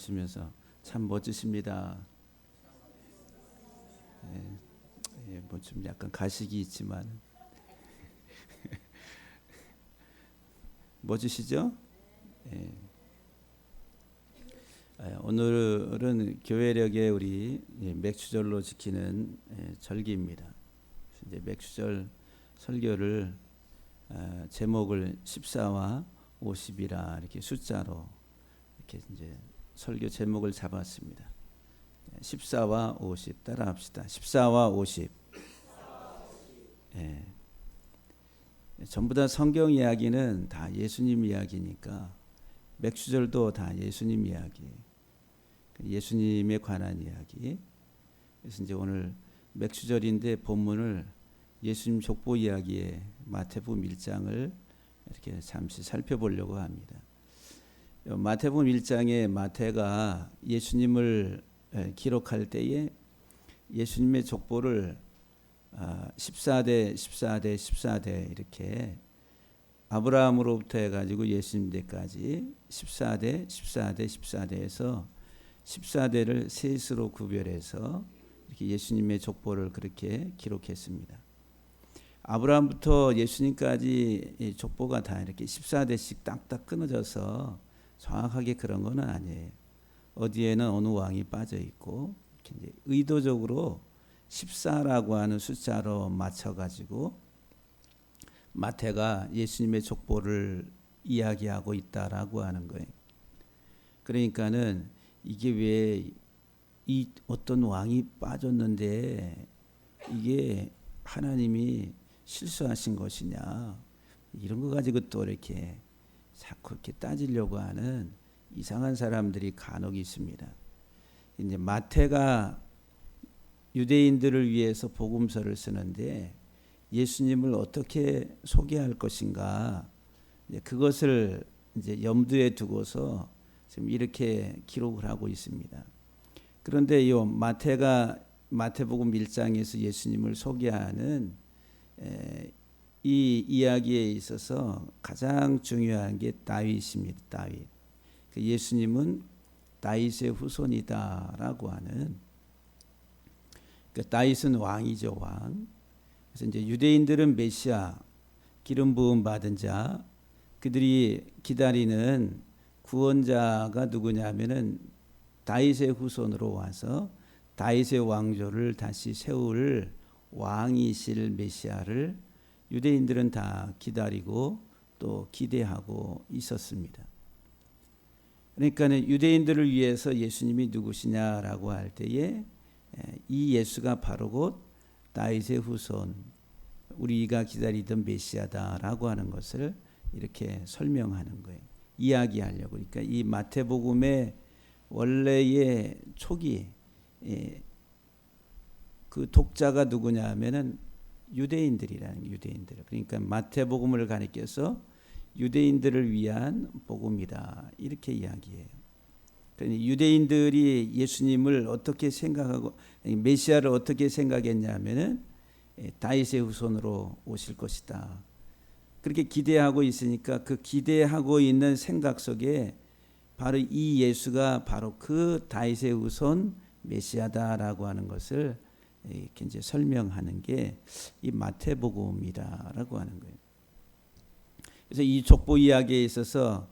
맞추면서 참 멋지십니다. 뭐 좀 약간 가식이 있지만 멋지시죠? 예. 오늘은 교회력의 우리 맥주절로 지키는 절기입니다. 이제 맥주절 설교를 제목을 14와 50이라 이렇게 숫자로 이렇게 이제 설교 제목을 잡았습니다. 14와 50 따라합시다. 14와 50. 예. 전부 다 성경 이야기는 다 예수님 이야기니까 맥주절도 다 예수님 이야기, 예수님에 관한 이야기. 그래서 이제 오늘 맥주절인데 본문을 예수님 족보 이야기의 마태복음 1장을 이렇게 잠시 살펴보려고 합니다. 마태복음 1장에 마태가 예수님을 기록할 때에 예수님의 족보를 14대 14대 14대 이렇게 아브라함으로부터 해가지고 예수님 때까지 14대 14대 14대에서 14대를 셋으로 구별해서 이렇게 예수님의 족보를 그렇게 기록했습니다. 아브라함부터 예수님까지 족보가 다 이렇게 14대씩 딱딱 끊어져서 정확하게 그런 건 아니에요. 어디에는 어느 왕이 빠져 있고 이제 의도적으로 14라고 하는 숫자로 맞춰가지고 마태가 예수님의 족보를 이야기하고 있다라고 하는 거예요. 그러니까는 이게 왜 이 어떤 왕이 빠졌는데 이게 하나님이 실수하신 것이냐 이런 거 가지고 또 이렇게 자꾸 이렇게 따지려고 하는 이상한 사람들이 간혹 있습니다. 이제 마태가 유대인들을 위해서 복음서를 쓰는데 예수님을 어떻게 소개할 것인가 그것을 이제 염두에 두고서 지금 이렇게 기록을 하고 있습니다. 그런데 이 마태가 마태복음 1장에서 예수님을 소개하는 이 이야기에 있어서 가장 중요한 게 다윗입니다. 다윗. 예수님은 다윗의 후손이다라고 하는 다윗은 왕이죠, 왕. 그래서 이제 유대인들은 메시아 기름 부음 받은 자 그들이 기다리는 구원자가 누구냐면은 다윗의 후손으로 와서 다윗의 왕조를 다시 세울 왕이실 메시아를 유대인들은 다 기다리고 또 기대하고 있었습니다. 그러니까는 유대인들을 위해서 예수님이 누구시냐라고 할 때에 이 예수가 바로 곧 다윗의 후손, 우리가 기다리던 메시아다라고 하는 것을 이렇게 설명하는 거예요. 이야기하려고. 그러니까 이 마태복음의 원래의 초기 그 독자가 누구냐 하면은 유대인들이라는 유대인들. 그러니까 마태복음을 가리켜서 유대인들을 위한 복음이다 이렇게 이야기해요. 그러니까 유대인들이 예수님을 어떻게 생각하고 메시아를 어떻게 생각했냐면은 다윗의 후손으로 오실 것이다. 그렇게 기대하고 있으니까 그 기대하고 있는 생각 속에 바로 이 예수가 바로 그 다윗의 후손 메시아다라고 하는 것을 이렇게 이제 설명하는 게 이 마태복음이다라고 하는 거예요. 그래서 이 족보 이야기에 있어서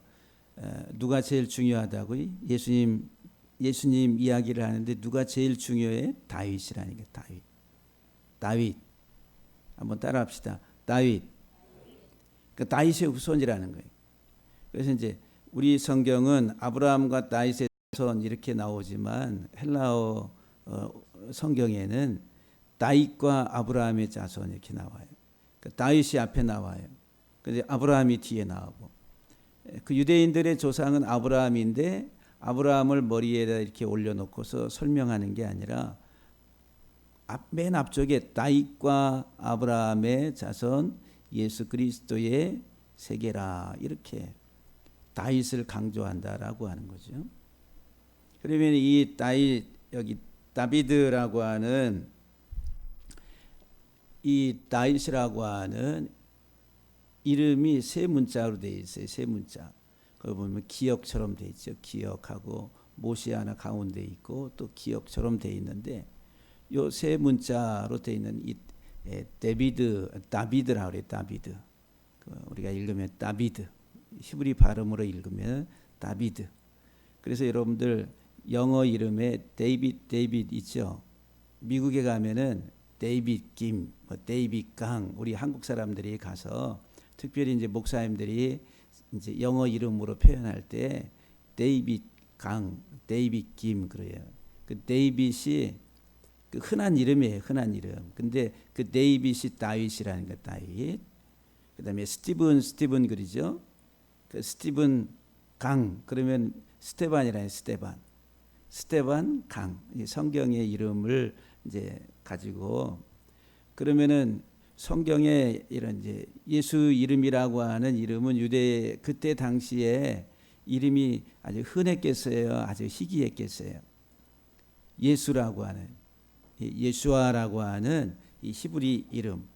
누가 제일 중요하다고요? 예수님 이야기를 하는데 누가 제일 중요해? 다윗이라니까. 다윗. 한번 따라합시다. 다윗. 그러니까 다윗의 후손이라는 거예요. 그래서 이제 우리 성경은 아브라함과 다윗의 후손 이렇게 나오지만 헬라어 성경에는 다윗과 아브라함의 자손 이렇게 나와요. 그러니까 다윗이 앞에 나와요. 근데 아브라함이 뒤에 나오고. 그 유대인들의 조상은 아브라함인데 아브라함을 머리에다 이렇게 올려놓고서 설명하는 게 아니라 맨 앞쪽에 다윗과 아브라함의 자손 예수 그리스도의 세계라 이렇게 다윗을 강조한다라고 하는 거죠. 그러면 이 다윗 여기 다비드라고 하는 이 다윗이라고 하는 이름이 세 문자로 되어 있어요. 세 문자. 거기 보면 기억처럼 되어 있죠. 기억하고 못이 하나 가운데 있고 또 기역처럼 돼 있는데 요 세 문자로 돼 있는 이 다비드라고 그래요. 다비드. 우리가 읽으면 다비드. 히브리 발음으로 읽으면 다비드. 그래서 여러분들 영어 이름에 데이빗 있죠. 미국에 가면은 데이빗 김, 데이빗 강, 우리 한국 사람들이 가서 특별히 이제 목사님들이 이제 영어 이름으로 표현할 때 데이빗 강, 데이빗 김 그래요. 그 데이빗이 그 흔한 이름이에요. 흔한 이름. 근데 그 데이빗이 다윗이라는 거 다윗. 그다음에 스티븐 그러죠. 그 스티븐 강 그러면 스테반이라는 스테반 강. 성경의 이름을 이제 가지고 그러면은 성경에 이런 이제 예수 이름이라고 하는 이름은 유대 그때 당시에 이름이 아주 흔했겠어요. 아주 희귀했겠어요. 예수라고 하는 예수아라고 하는 이 히브리 이름.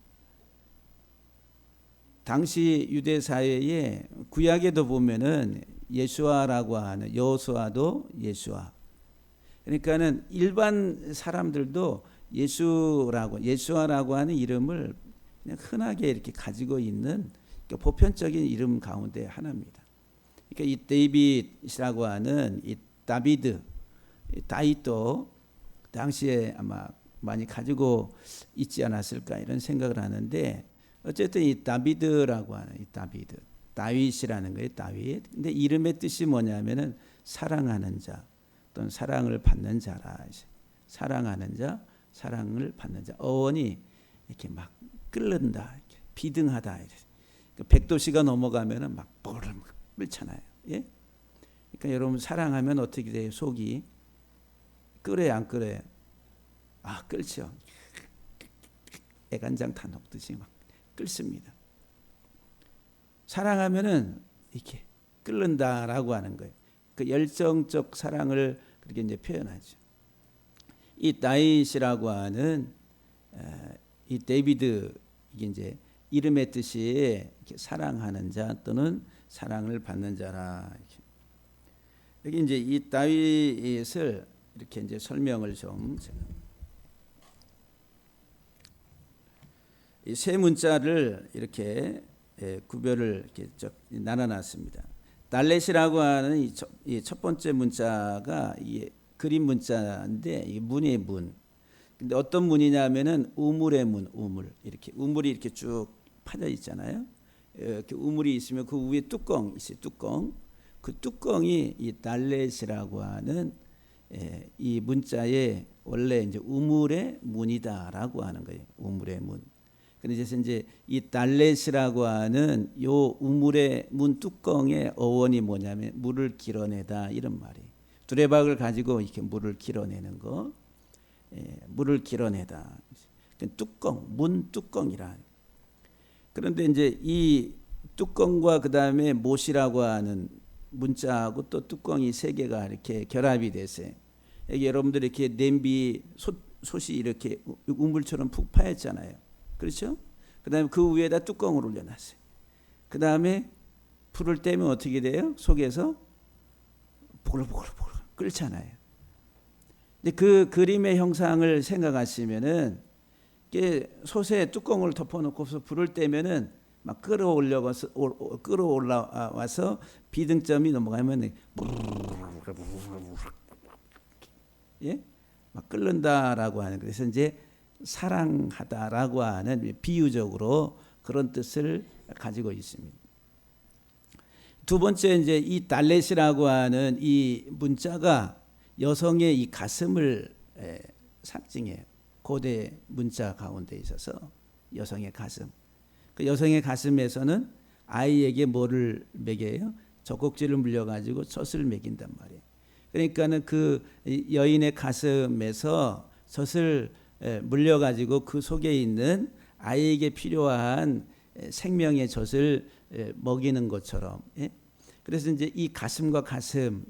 당시 유대 사회에 구약에도 보면은 예수아라고 하는 여호수아도 예수아. 그러니까는 일반 사람들도 예수아라고 하는 이름을 그냥 흔하게 이렇게 가지고 있는 보편적인 이름 가운데 하나입니다. 그러니까 이 데이빗이라고 하는 이 다윗도 당시에 아마 많이 가지고 있지 않았을까 이런 생각을 하는데 어쨌든 이 다비드라고 하는 이 다윗이라는 거예요. 다윗. 근데 이름의 뜻이 뭐냐면은 사랑하는 자 또는 사랑을 받는 자라. 사랑하는 자, 사랑을 받는 자. 어원이 이렇게 막 끓는다, 이렇게 비등하다. 그러니까 100도씨가 넘어가면은 막 끓잖아요. 예? 그러니까 여러분 사랑하면 어떻게 돼요? 속이 끓어요, 안 끓어요? 아, 끓죠. 애간장 다 녹듯이 막 끓습니다. 사랑하면은 이렇게 끓는다라고 하는 거예요. 그 열정적 사랑을 그렇게 이제 표현하죠. 이 다윗이라고 하는 이 데이비드 이게 이제 이름의 뜻이 사랑하는 자 또는 사랑을 받는 자라. 여기 이제 이 다윗을 이렇게 이제 설명을 좀 이 세 문자를 이렇게 구별을 이렇게 나눠놨습니다. 달렛이라고 하는 이 첫 번째 문자가 이 그림 문자인데 이 문의 문. 근데 어떤 문이냐면은 우물의 문, 이렇게 우물이 이렇게 쭉 파져 있잖아요. 이렇게 우물이 있으면 그 위에 뚜껑 있어요. 그 뚜껑이 이 달렛이라고 하는 이 문자의 원래 이제 우물의 문이다라고 하는 거예요. 우물의 문. 그래서 이제 이 달렛이라고 하는 요 우물의 문 뚜껑의 어원이 뭐냐면 물을 길어내다 이런 말이에요. 두레박을 가지고 이렇게 물을 길어내는 거, 물을 길어내다. 문 뚜껑이라. 그런데 이제 이 뚜껑과 그 다음에 못이라고 하는 문자하고 또 뚜껑이 세 개가 이렇게 결합이 됐어요. 여기 여러분들 이렇게 냄비 솥이 이렇게 우물처럼 푹 파였잖아요. 그렇죠? 그 다음에 그 위에다 뚜껑을 올려놨어요. 그 다음에 불을 떼면 어떻게 돼요? 속에서 보글보글 끓잖아요. 근데 그 그림의 형상을 생각하시면은 솥에 뚜껑을 덮어놓고서 불을 떼면은 막 끌어올라와서 비등점이 넘어가면 예? 막 끓는다라고 하는. 그래서 이제 사랑하다라고 하는 비유적으로 그런 뜻을 가지고 있습니다. 두 번째 이제 이 달렛이라고 하는 이 문자가 여성의 이 가슴을 상징해요. 고대 문자 가운데 있어서 여성의 가슴. 그 여성의 가슴에서는 아이에게 뭐를 먹여요? 젖꼭지를 물려가지고 젖을 먹인단 말이에요. 그러니까는 그 여인의 가슴에서 젖을 물려가지고 그 속에 있는 아이에게 필요한 생명의 젖을 먹이는 것처럼. 그래서 이제 이 가슴과 가슴,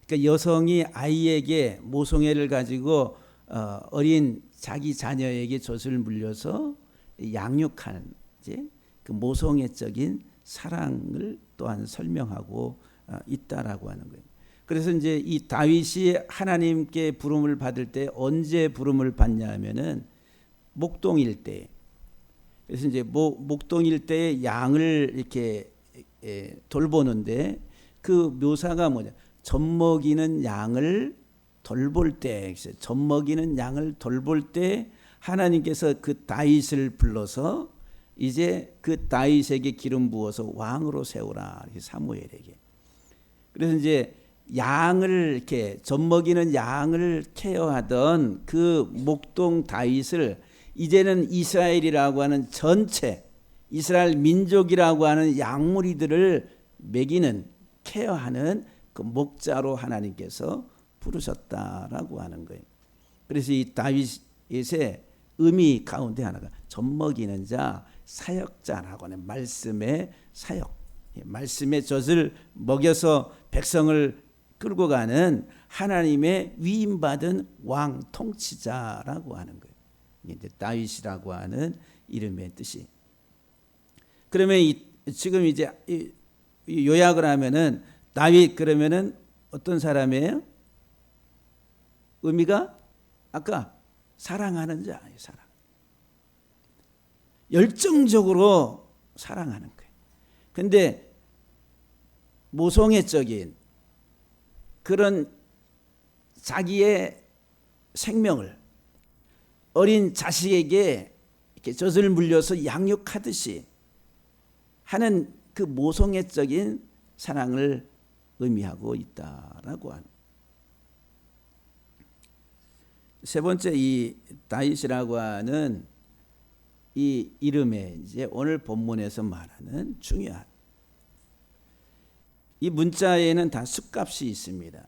그러니까 여성이 아이에게 모성애를 가지고 어린 자기 자녀에게 젖을 물려서 양육하는 이제 그 모성애적인 사랑을 또한 설명하고 있다라고 하는 거예요. 그래서 이제 이 다윗이 하나님께 부름을 받을 때 언제 부름을 받냐 하면은 목동일 때. 그래서 이제 목동일 때 양을 이렇게 돌보는데 그 묘사가 뭐냐? 젖 먹이는 양을 돌볼 때, 젖 먹이는 양을 돌볼 때 하나님께서 그 다윗을 불러서 이제 그 다윗에게 기름 부어서 왕으로 세우라, 사무엘에게. 그래서 이제 양을 이렇게 젖 먹이는 양을 케어하던 그 목동 다윗을 이제는 이스라엘이라고 하는 전체 이스라엘 민족이라고 하는 양무리들을 먹이는 케어하는 그 목자로 하나님께서 부르셨다라고 하는 거예요. 그래서 이 다윗의 의미 가운데 하나가 젖 먹이는 자, 사역자라고 하는 말씀의 사역, 말씀의 젖을 먹여서 백성을 끌고 가는 하나님의 위임받은 왕 통치자라고 하는 거예요. 이제 다윗이라고 하는 이름의 뜻이. 그러면 지금 이제 요약을 하면은 다윗 그러면은 어떤 사람이에요? 의미가 아까 사랑하는 자예요. 사랑. 열정적으로 사랑하는 거예요. 근데 모성애적인 그런 자기의 생명을 어린 자식에게 이렇게 젖을 물려서 양육하듯이 하는 그 모성애적인 사랑을 의미하고 있다라고 하는. 세 번째, 이 다윗이라고 하는 이 이름에 이제 오늘 본문에서 말하는 중요한 이 문자에는 다 숫값이 있습니다.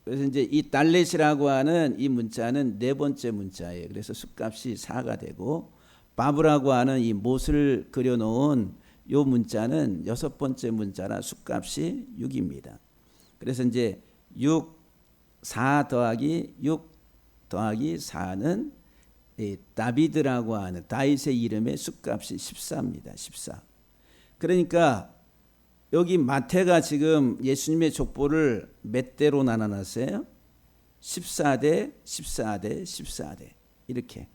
그래서 이제 이 달렛이라고 하는 이 문자는 네 번째 문자예요. 그래서 숫값이 4가 되고 바브라고 하는 이 못을 그려놓은 요 문자는 여섯 번째 문자라 숫값이 6입니다. 그래서 이제 4 더하기 6 더하기 4는 다비드라고 하는 다윗의 이름의 숫값이 14입니다. 14. 그러니까 여기 마태가 지금 예수님의 족보를 몇 대로 나눠놨어요? 14대, 14대, 14대 이렇게.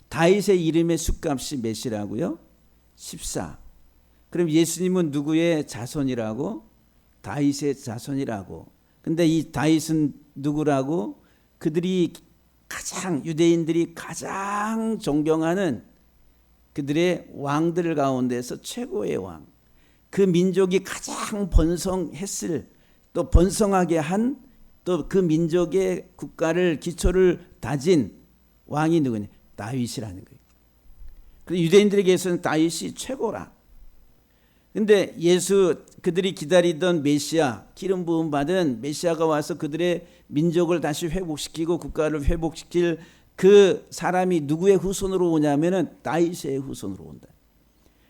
다윗의 이름의 숫값이 몇이라고요? 14. 그럼 예수님은 누구의 자손이라고? 다윗의 자손이라고. 근데 이 다윗은 누구라고? 그들이 유대인들이 가장 존경하는 그들의 왕들 가운데서 최고의 왕. 그 민족이 가장 번성했을, 또 번성하게 한, 또 그 민족의 국가를 기초를 다진 왕이 누구냐? 다윗이라는 거예요. 그래서 유대인들에게서는 다윗이 최고라. 근데 그들이 기다리던 메시아, 기름 부음 받은 메시아가 와서 그들의 민족을 다시 회복시키고 국가를 회복시킬 그 사람이 누구의 후손으로 오냐면은 다윗의 후손으로 온다.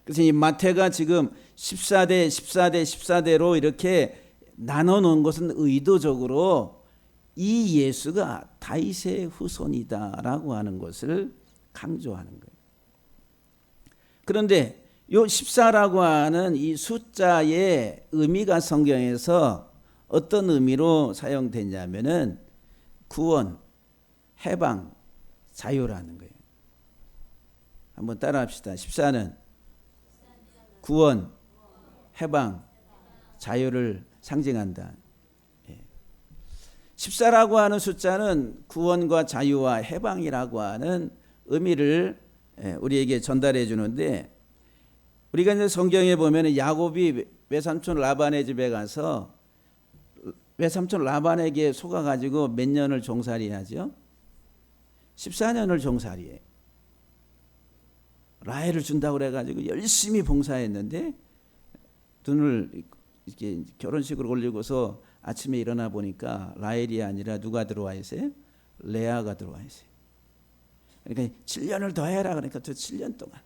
그래서 이 마태가 지금 14대, 14대, 14대로 이렇게 나눠 놓은 것은 의도적으로 이 예수가 다윗의 후손이다라고 하는 것을 강조하는 거예요. 그런데 요 14라고 하는 이 숫자의 의미가 성경에서 어떤 의미로 사용되냐면은 구원, 해방, 자유라는 거예요. 한번 따라합시다. 14는 구원, 해방, 자유를 상징한다. 14라고 하는 숫자는 구원과 자유와 해방이라고 하는 의미를 우리에게 전달해 주는데, 우리가 이제 성경에 보면 야곱이 외삼촌 라반의 집에 가서 외삼촌 라반에게 속아가지고 몇 년을 종살이하죠? 14년을 종살이해. 라헬을 준다고 그래가지고 열심히 봉사했는데 눈을 이렇게 결혼식을 올리고서 아침에 일어나 보니까 라헬이 아니라 누가 들어와 있어요? 레아가 들어와 있어요. 그러니까 7년을 더 해라. 그러니까 또 7년 동안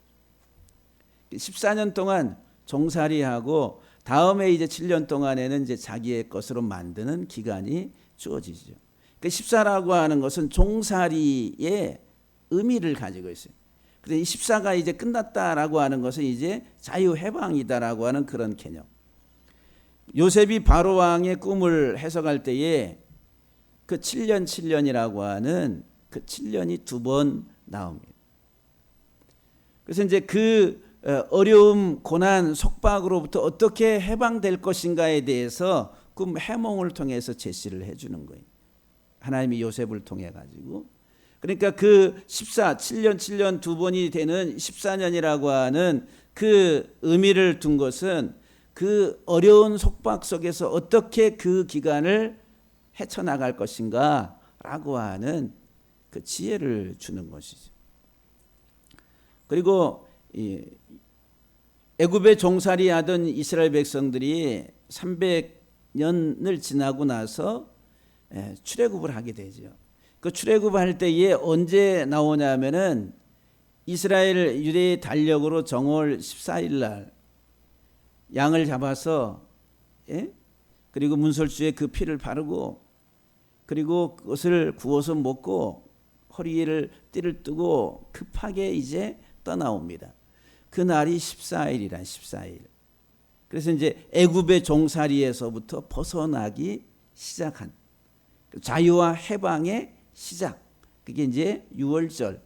14년 동안 종살이하고 다음에 이제 7년 동안에는 이제 자기의 것으로 만드는 기간이 주어지죠. 그 14라고 하는 것은 종살이의 의미를 가지고 있어요. 그래서 이 14가 이제 끝났다라고 하는 것은 이제 자유해방이다라고 하는 그런 개념. 요셉이 바로 왕의 꿈을 해석할 때에 그 7년 7년이라고 하는 그 7년이 두 번 나옵니다. 그래서 이제 그 어려움, 고난, 속박으로부터 어떻게 해방될 것인가에 대해서 꿈 해몽을 통해서 제시를 해주는 거예요. 하나님이 요셉을 통해 가지고. 그러니까 그 7년 7년 두 번이 되는 14년이라고 하는 그 의미를 둔 것은 그 어려운 속박 속에서 어떻게 그 기간을 헤쳐나갈 것인가 라고 하는 그 지혜를 주는 것이죠. 그리고 애굽에 종살이 하던 이스라엘 백성들이 300년을 지나고 나서 출애굽을 하게 되죠. 그 출애굽할 때에 언제 나오냐면은 이스라엘 유대의 달력으로 정월 14일 날 양을 잡아서 그리고 문설주에 그 피를 바르고 그리고 그것을 구워서 먹고 허리에를 띠를 뜨고 급하게 이제 떠나옵니다. 그 날이 14일이란 14일. 그래서 이제 애굽의 종살이에서부터 벗어나기 시작한 자유와 해방의 시작. 그게 이제 6월절의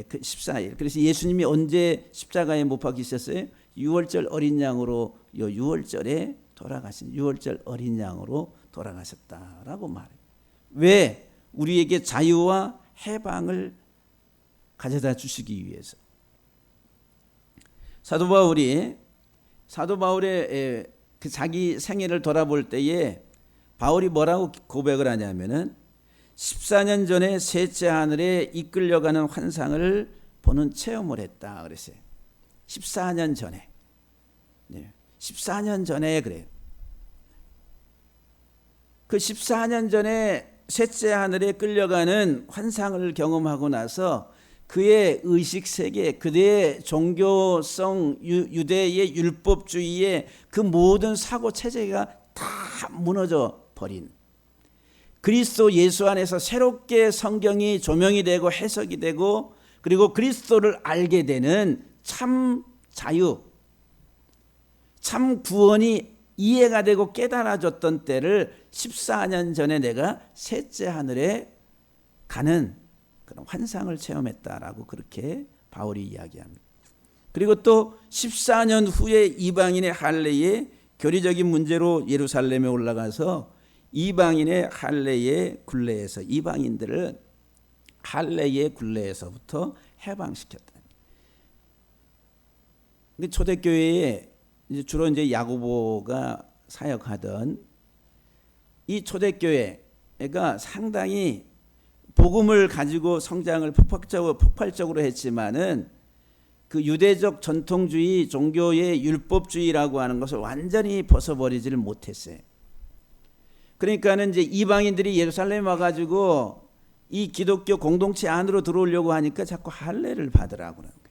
그 14일. 그래서 예수님이 언제 십자가에 못 박히셨어요? 6월절 어린 양으로 6월절에 돌아가신 6월절 어린 양으로 돌아가셨다라고 말해요. 왜? 우리에게 자유와 해방을 가져다 주시기 위해서. 사도 바울의 그 자기 생애를 돌아볼 때에 바울이 뭐라고 고백을 하냐면은 14년 전에 셋째 하늘에 이끌려가는 환상을 보는 체험을 했다 그랬어요. 14년 전에. 14년 전에 그래요. 그 14년 전에 셋째 하늘에 끌려가는 환상을 경험하고 나서 그의 의식 세계, 그의 종교성, 유대의 율법주의의 그 모든 사고 체제가 다 무너져 버린 그리스도 예수 안에서 새롭게 성경이 조명이 되고 해석이 되고 그리고 그리스도를 알게 되는 참 자유, 참 구원이 이해가 되고 깨달아졌던 때를 14년 전에 내가 셋째 하늘에 가는 그런 환상을 체험했다라고 그렇게 바울이 이야기합니다. 그리고 또 14년 후에 이방인의 할례에 교리적인 문제로 예루살렘에 올라가서 이방인의 할례의 굴레에서 이방인들을 할례의 굴레에서부터 해방시켰다. 초대교회에 주로 이제 야고보가 사역하던 이 초대교회가 상당히 복음을 가지고 성장을 폭발적으로 했지만은 그 유대적 전통주의, 종교의 율법주의라고 하는 것을 완전히 벗어버리지를 못했어요. 그러니까는 이제 이방인들이 예루살렘 와가지고 이 기독교 공동체 안으로 들어오려고 하니까 자꾸 할례를 받으라고 그러는 거예요.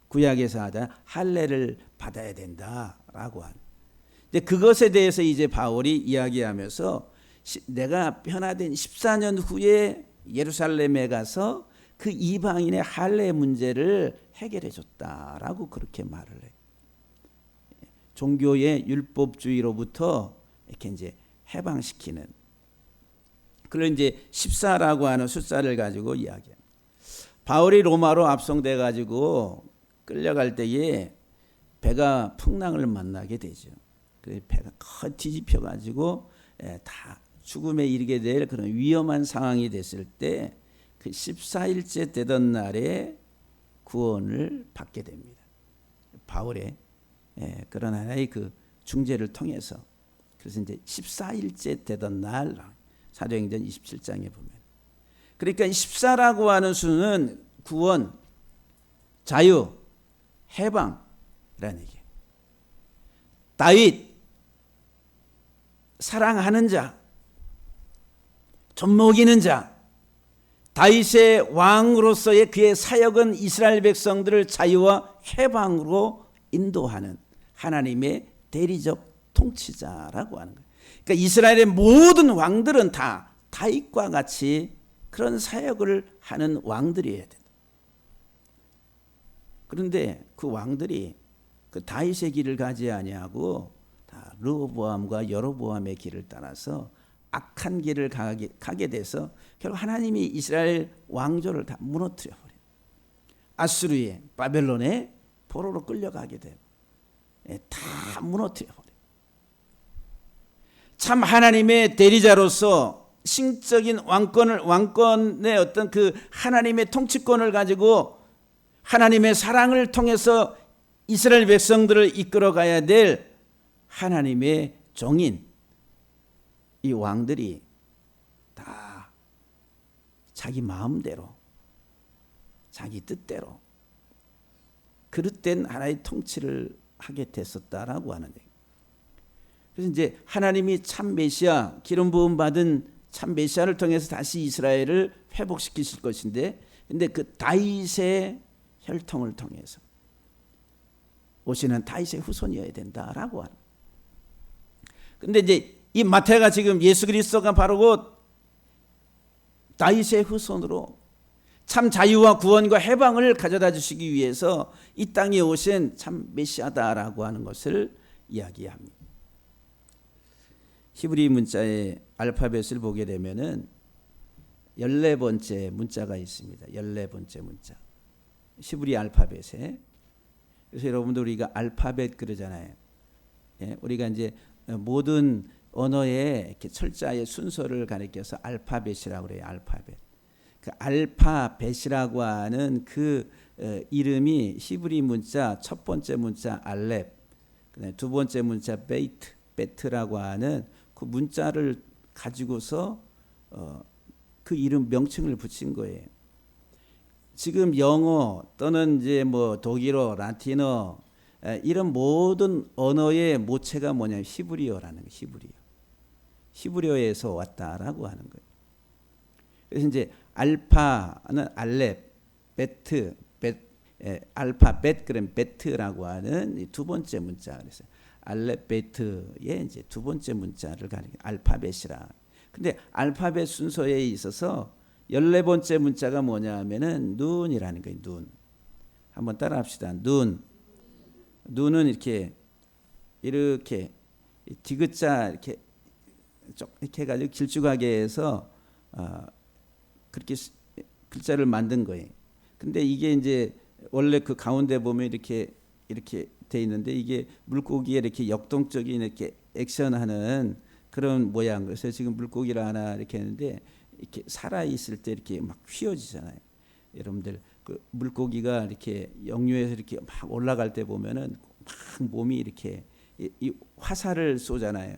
구약에서 하다 할례를 받아야 된다라고 하는. 근데 그것에 대해서 이제 바울이 이야기하면서 내가 변화된 14년 후에 예루살렘에 가서 그 이방인의 할례 문제를 해결해 줬다라고 그렇게 말을 해요. 종교의 율법주의로부터 이렇게 이제 해방시키는. 그걸 이제 14라고 하는 숫자를 가지고 이야기합니다. 바울이 로마로 압송돼 가지고 끌려갈 때에 배가 풍랑을 만나게 되죠. 그래서 배가 커 뒤집혀 가지고 다 죽음에 이르게 될 그런 위험한 상황이 됐을 때 그 14일째 되던 날에 구원을 받게 됩니다. 바울의 그런 하나의 그 중재를 통해서. 그래서 이제 14일째 되던 날 사도행전 27장에 보면 그러니까 14라고 하는 수는 구원, 자유, 해방이라는 얘기예요. 다윗 사랑하는 자, 젖먹이는 자, 다윗의 왕으로서의 그의 사역은 이스라엘 백성들을 자유와 해방으로 인도하는 하나님의 대리적 통치자라고 하는 거예요. 그러니까 이스라엘의 모든 왕들은 다 다윗과 같이 그런 사역을 하는 왕들이어야 된다. 그런데 그 왕들이 그 다윗의 길을 가지 아니하고 다 르호보암과 여로보암의 길을 따라서 악한 길을 가게 돼서 결국 하나님이 이스라엘 왕조를 다 무너뜨려 버려요. 아수르에 바벨론에 포로로 끌려가게 되고 다 무너뜨려 버려요. 참 하나님의 대리자로서 신적인 왕권의 어떤 그 하나님의 통치권을 가지고 하나님의 사랑을 통해서 이스라엘 백성들을 이끌어 가야 될 하나님의 종인 이 왕들이 다 자기 마음대로 자기 뜻대로 그릇된 하나의 통치를 하게 됐었다라고 하는 얘기예요. 그래서 이제 하나님이 참 메시아 기름 부음 받은 참 메시아를 통해서 다시 이스라엘을 회복시키실 것인데, 근데 그 다윗의 혈통을 통해서 오시는 다윗의 후손이어야 된다라고 하는. 근데 이제 이 마태가 지금 예수 그리스도가 바로 곧 다윗의 후손으로 참 자유와 구원과 해방을 가져다 주시기 위해서 이 땅에 오신 참 메시아다라고 하는 것을 이야기합니다. 히브리 문자의 알파벳을 보게 되면은 14번째 문자가 있습니다. 14번째 문자. 히브리 알파벳에. 그래서 여러분들 우리가 알파벳 그러잖아요. 예? 우리가 이제 모든 언어의 이렇게 철자의 순서를 가리켜서 알파벳이라고 그래요. 알파벳. 그 알파벳이라고 하는 그 이름이 히브리 문자 첫 번째 문자 알렙, 그다음에 두 번째 문자 베트라고 하는 그 문자를 가지고서 그 이름 명칭을 붙인 거예요. 지금 영어 또는 이제 뭐 독일어, 라틴어 이런 모든 언어의 모체가 뭐냐면 히브리어라는 거예요. 히브리어. 히브리어에서 왔다라고 하는 거예요. 그래서 이제 알파는 알렙, 알파벳 그럼 베트라고 하는 두 번째 문자 그랬어요. 알렙베트의 이제 두 번째 문자를 가리켜 알파벳이라. 근데 알파벳 순서에 있어서 14번째 문자가 뭐냐 하면은 눈이라는 거예요. 눈. 한번 따라 합시다. 눈. 눈은 이렇게 디귿자 이렇게 이렇게 해가지고 길쭉하게 해서 그렇게 글자를 만든 거예요. 근데 이게 이제 원래 그 가운데 보면 이렇게 돼 있는데 이게 물고기에 이렇게 역동적인 이렇게 액션하는 그런 모양. 그래서 지금 물고기를 하나 이렇게 했는데 이렇게 살아 있을 때 이렇게 막 휘어지잖아요. 여러분들 그 물고기가 이렇게 역류해서 이렇게 막 올라갈 때 보면은 막 몸이 이렇게 이 화살을 쏘잖아요.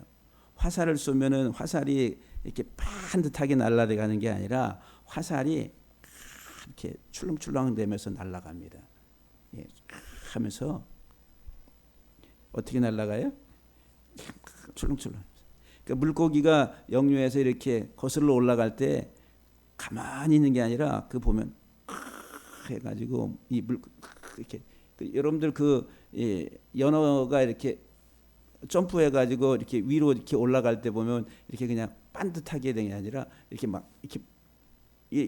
화살을 쏘면은 화살이 이렇게 반듯하게 날아가는 게 아니라 화살이 이렇게 출렁출렁되면서 날아갑니다. 예, 하면서 어떻게 날아가요? 출렁출렁. 그러니까 물고기가 역류해서 이렇게 거슬러 올라갈 때 가만히 있는 게 아니라 그 보면 해가지고 이 물 이렇게 여러분들 그 연어가 이렇게 점프해가지고 이렇게 위로 이렇게 올라갈 때 보면 이렇게 그냥 반듯하게 되는 게 아니라 이렇게 막 이렇게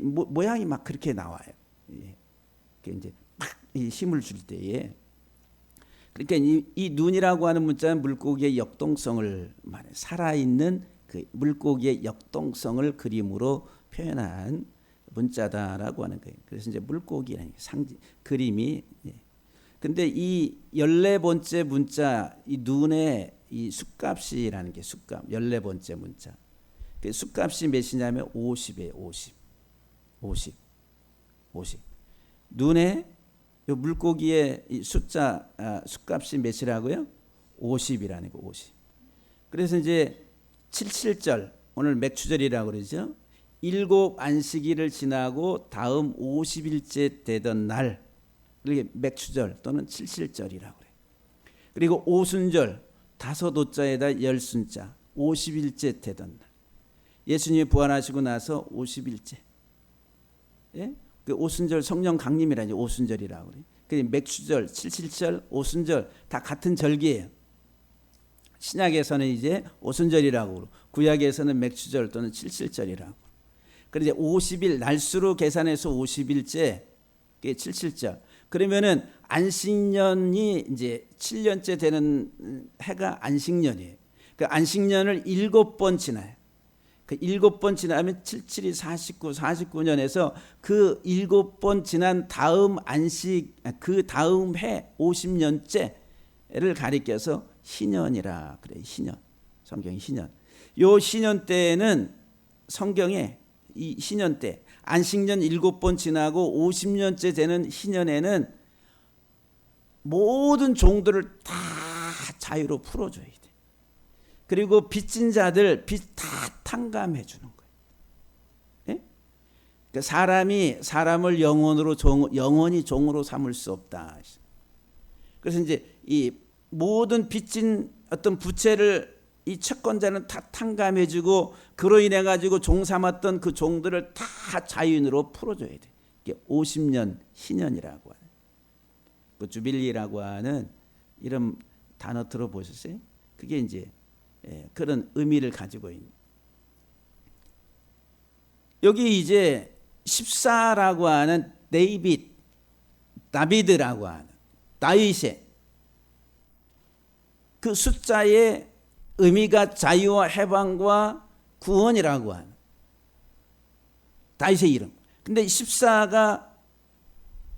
모양이 막 그렇게 나와요. 예. 이제 막 힘을 줄 때에. 그러니까 이 눈이라고 하는 문자는 물고기의 역동성을 말해. 살아있는 그 물고기의 역동성을 그림으로 표현한 문자다라고 하는 거예요. 그래서 이제 물고기라는 상징 그림이. 예. 근데 이 14번째 문자 이 눈의 이 숫값이라는 게 숫값 14번째 문자. 그 숫값이 몇이냐면 50이에요. 50. 눈의 이 물고기의 이 숫값이 몇이라고요? 50이라는 거 50. 그래서 이제 77절 오늘 맥추절이라고 그러죠. 7 안식일을 지나고 다음 50일째 되던 날 이렇게 맥추절 또는 77절이라고 그래요. 그리고 오순절 5오자에다 10순자 50일째 되던 날. 예수님이 부활하시고 나서 50일째. 예? 그 오순절 성령 강림이라니 오순절이라고 그래요. 그 맥추절, 77절, 오순절 다 같은 절기예요. 신약에서는 이제 오순절이라고 그러고 구약에서는 맥추절 또는 77절이라고. 그런데 50일 날수로 계산해서 50일째 그게 77절. 그러면은 안식년이 이제 7년째 되는 해가 안식년이에요. 그 안식년을 7번 지나요. 그 7번 지나면 77이 49, 49년에서 그 7번 지난 다음 안식, 그 다음 해 50년째를 가리켜서 희년이라 그래요. 희년. 성경이 희년. 요 희년 때에는 성경에 이 희년 때 안식년 7번 지나고 50년째 되는 희년에는 모든 종들을 다 자유로 풀어줘야 돼. 그리고 빚진 자들 빚 다 탕감해 주는 거예요. 예? 그러니까 사람이 사람을 영원히 종으로 삼을 수 없다. 그래서 이제 이 모든 빚진 어떤 부채를 이 채권자는 다 탕감해 주고 그로 인해 가지고 종 삼았던 그 종들을 다 자유인으로 풀어줘야 돼. 이게 50년 희년이라고 하는. 그 주빌리라고 하는 이런 단어 들어보셨어요? 그게 이제 그런 의미를 가지고 있는. 여기 이제 14라고 하는 다비드라고 하는 다윗의 그 숫자의 의미가 자유와 해방과 구원이라고 하는 다윗의 이름. 근데 14가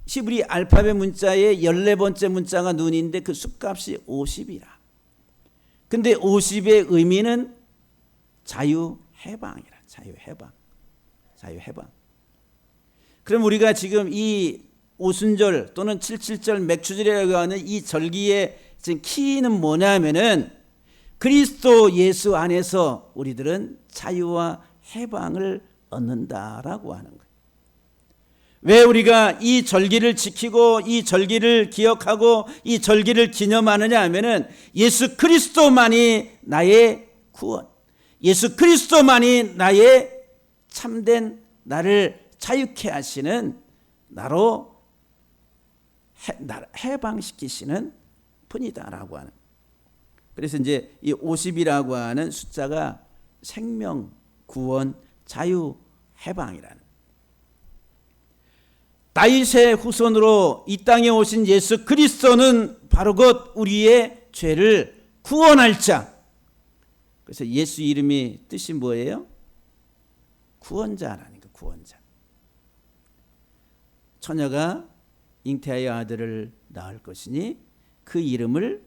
히브리 알파벳 문자의 14번째 문자가 눈인데 그 숫값이 50이라. 근데 50의 의미는 자유 해방이라. 자유 해방. 자유 해방. 그럼 우리가 지금 이 오순절 또는 77절 맥추절이라고 하는 이 절기의 지금 키는 뭐냐면은 그리스도 예수 안에서 우리들은 자유와 해방을 얻는다라고 하는 거예요. 왜 우리가 이 절기를 지키고 이 절기를 기억하고 이 절기를 기념하느냐 하면은 예수 그리스도만이 나의 구원, 예수 그리스도만이 나의 참된 나를 자유케 하시는 나로 나를 해방시키시는 분이다라고 하는. 그래서 이제 이 50이라고 하는 숫자가 생명, 구원, 자유, 해방이라는. 다윗의 후손으로 이 땅에 오신 예수 그리스도는 바로 곧 우리의 죄를 구원할 자. 그래서 예수 이름이 뜻이 뭐예요? 구원자라니까. 구원자. 처녀가 잉태하여 아들을 낳을 것이니 그 이름을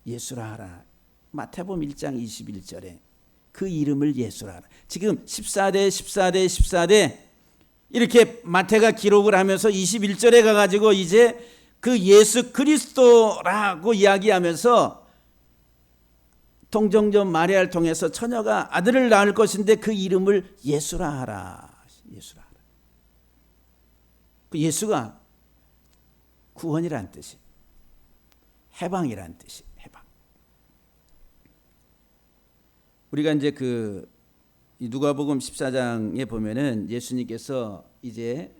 예수라 하라. 마태복음 1장 21절에 그 이름을 예수라 하라. 지금 14대 이렇게 마태가 기록을 하면서 21절에 가가지고 이제 그 예수 그리스도라고 이야기하면서 동정녀 마리아를 통해서 처녀가 아들을 낳을 것인데 그 이름을 예수라 하라. 예수라 하라. 그 예수가 구원이란 뜻이, 해방이란 뜻이. 해방. 우리가 이제 그 누가복음 14장에 보면은 예수님께서 이제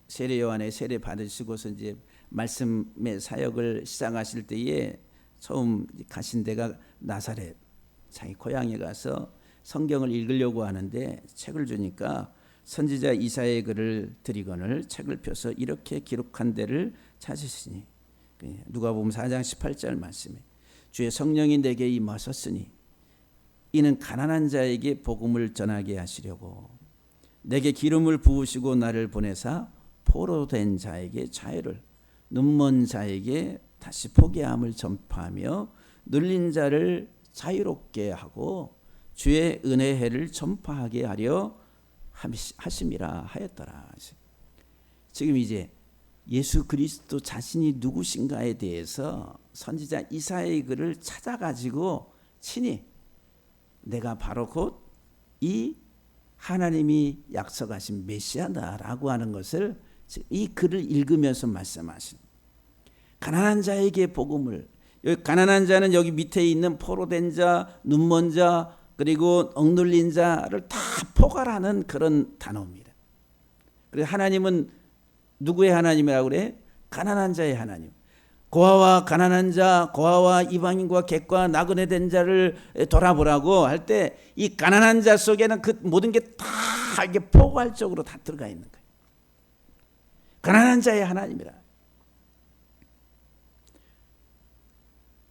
세례 요한의 세례 받으시고서 이제 말씀의 사역을 시작하실 때에 처음 가신 데가 나사렛, 자기 고향에 가서 성경을 읽으려고 하는데 책을 주니까 선지자 이사야의 글을 드리거늘 책을 펴서 이렇게 기록한 데를 찾으시니. 누가복음 4장 18절 말씀에 주의 성령이 내게 임하셨으니 이는 가난한 자에게 복음을 전하게 하시려고 내게 기름을 부으시고 나를 보내사 포로된 자에게 자유를, 눈먼 자에게 다시 포기함을 전파하며 눌린 자를 자유롭게 하고 주의 은혜의 해를 전파하게 하려 하심이라 하였더라. 지금 이제 예수 그리스도 자신이 누구신가에 대해서 선지자 이사야의 글을 찾아가지고 친히 내가 바로 곧 이 하나님이 약속하신 메시아다라고 하는 것을 이 글을 읽으면서 말씀하신. 가난한 자에게 복음을, 여기 가난한 자는 여기 밑에 있는 포로된 자, 눈먼 자, 그리고 억눌린 자를 다 포괄하는 그런 단어입니다. 그래서 하나님은 누구의 하나님이라고 그래? 가난한 자의 하나님. 고아와 가난한 자, 고아와 이방인과 객과 나그네 된 자를 돌아보라고 할 때 이 가난한 자 속에는 그 모든 게 다 이게 포괄적으로 다 들어가 있는 거예요. 가난한 자의 하나님이라.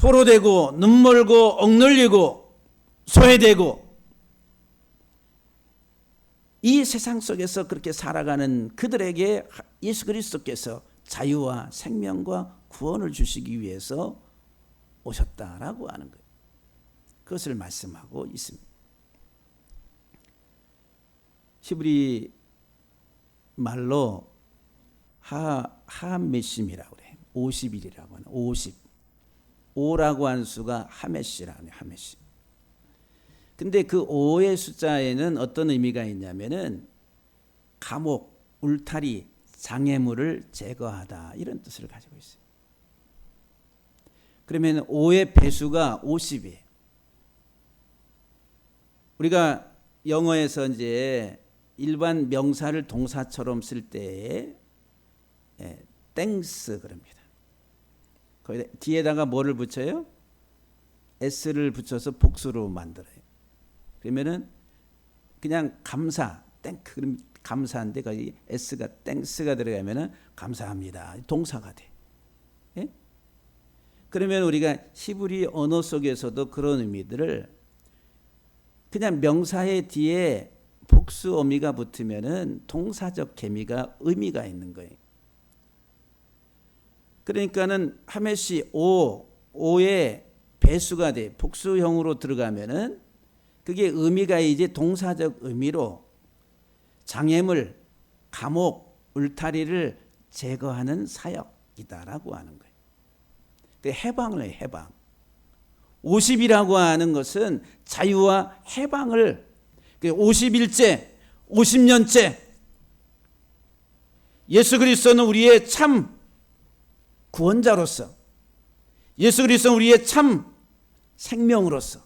포로되고 눈멀고 억눌리고 소외되고 이 세상 속에서 그렇게 살아가는 그들에게 예수 그리스도께서 자유와 생명과 구원을 주시기 위해서 오셨다라고 하는 거예요. 그것을 말씀하고 있습니다. 히브리 말로 하메심이라고 그래요. 50일이라고 하는 50. 5라고 한 수가 하메시라고 해요. 하메시. 근데 그 5의 숫자에는 어떤 의미가 있냐면은 감옥, 울타리, 장애물을 제거하다 이런 뜻을 가지고 있어요. 그러면 5의 배수가 50이에요. 우리가 영어에서 이제 일반 명사를 동사처럼 쓸 때에 thanks 그럽니다. 거기다 뒤에다가 뭐를 붙여요? s를 붙여서 복수로 만들어요. 그러면은 그냥 감사, 땡크 그럼 감사인데 거기 s가 thanks가 들어가면은 감사합니다. 동사가 돼. 예? 그러면 우리가 히브리 언어 속에서도 그런 의미들을 그냥 명사의 뒤에 복수 어미가 붙으면은 동사적 개미가 의미가 있는 거예요. 그러니까는 하메시 5의 배수가 돼 복수형으로 들어가면은 그게 의미가 이제 동사적 의미로 장애물, 감옥, 울타리를 제거하는 사역이다라고 하는 거예요. 그 해방을 해요, 해방. 50이라고 하는 것은 자유와 해방을 50일째, 50년째 예수 그리스도는 우리의 참 구원자로서 예수 그리스도는 우리의 참 생명으로서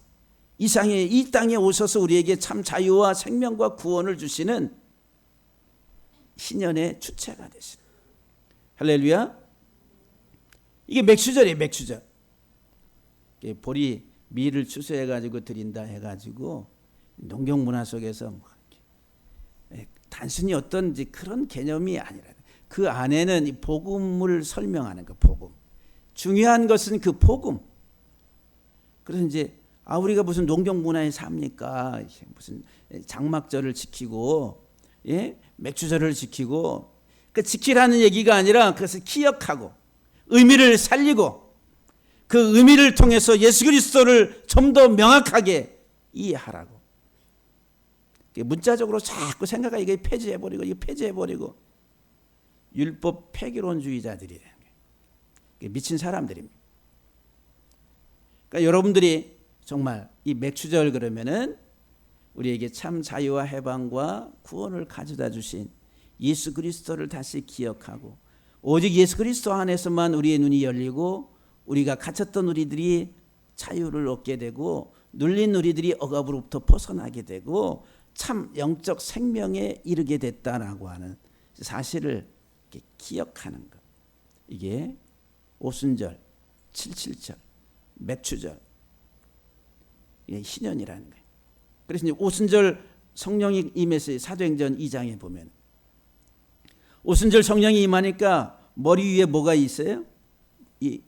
이 땅에 오셔서 우리에게 참 자유와 생명과 구원을 주시는 신년의 주체가 되시는 할렐루야. 이게 맥주절이에요. 맥주절. 보리 밀을 추수해가지고 드린다 해가지고 농경 문화 속에서 단순히 어떤 그런 개념이 아니라 그 안에는 이 복음을 설명하는 거 복음. 중요한 것은 그 복음. 그래서 이제 우리가 무슨 농경 문화에 삽니까? 무슨 장막절을 지키고 맥주절을 지키고 그 지키라는 얘기가 아니라 그것을 기억하고 의미를 살리고 그 의미를 통해서 예수 그리스도를 좀 더 명확하게 이해하라고. 문자적으로 자꾸 생각하고 이게 폐지해버리고 이거 폐지해버리고 율법 폐기론주의자들이라는 거예요. 미친 사람들입니다. 그러니까 여러분들이 정말 이 맥주절 그러면은 우리에게 참 자유와 해방과 구원을 가져다 주신 예수 그리스도를 다시 기억하고 오직 예수 그리스도 안에서만 우리의 눈이 열리고 우리가 갇혔던 우리들이 자유를 얻게 되고 눌린 우리들이 억압으로부터 벗어나게 되고 참 영적 생명에 이르게 됐다라고 하는 사실을 기억하는 것. 이게 오순절, 77절, 맥주절, 이게 희년이라는 거예요. 그래서 이제 오순절 성령이 임해서 사도행전 2장에 보면 오순절 성령이 임하니까 머리 위에 뭐가 있어요? 이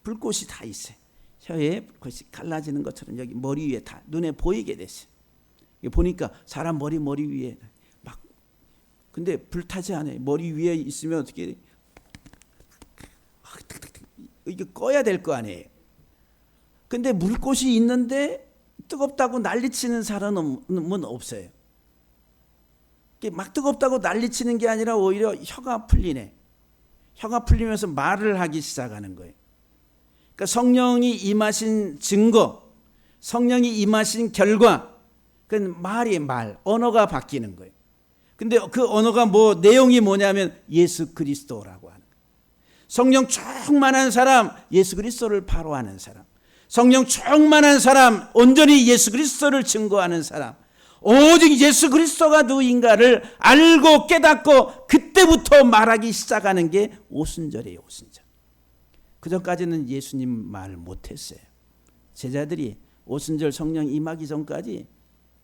불꽃이 다 있어요. 혀에 불꽃이 갈라지는 것처럼 여기 머리 위에 다 눈에 보이게 됐어요. 보니까 사람 머리 위에 막 근데 불타지 않아요. 머리 위에 있으면 어떻게 이게 꺼야 될 거 아니에요. 근데 물꽃이 있는데 뜨겁다고 난리치는 사람은 없어요. 막 뜨겁다고 난리치는 게 아니라 오히려 혀가 풀리네. 혀가 풀리면서 말을 하기 시작하는 거예요. 그러니까 성령이 임하신 증거, 성령이 임하신 결과, 그 말이 언어가 바뀌는 거예요. 근데 그 언어가 내용이 뭐냐면 예수 그리스도라고 하는 거예요. 성령 충만한 사람, 예수 그리스도를 바로 아는 사람. 성령 충만한 사람, 온전히 예수 그리스도를 증거하는 사람. 오직 예수 그리스도가 누구인가를 알고 깨닫고 그때부터 말하기 시작하는 게 오순절이에요. 오순절. 그전까지는 예수님 말 못했어요. 제자들이 오순절 성령 임하기 전까지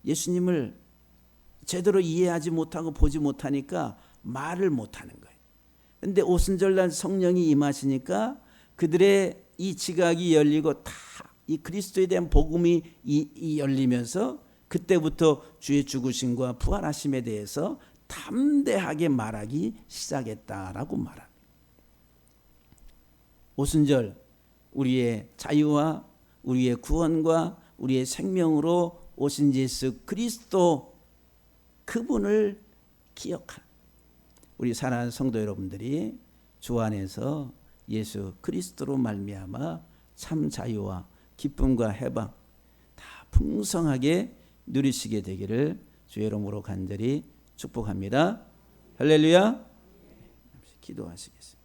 예수님을 제대로 이해하지 못하고 보지 못하니까 말을 못하는 거예요. 그런데 오순절날 성령이 임하시니까 그들의 이 지각이 열리고 다 이 그리스도에 대한 복음이 이 열리면서 그때부터 주의 죽으심과 부활하심에 대해서 담대하게 말하기 시작했다라고 말합니다. 오순절 우리의 자유와 우리의 구원과 우리의 생명으로 오신 예수 그리스도 그분을 기억하는 우리 사랑하는 성도 여러분들이 주 안에서 예수 그리스도로 말미암아 참 자유와 기쁨과 해방 다 풍성하게 누리시게 되기를 주의 이름으로 간절히 축복합니다. 할렐루야. 기도하시겠습니다.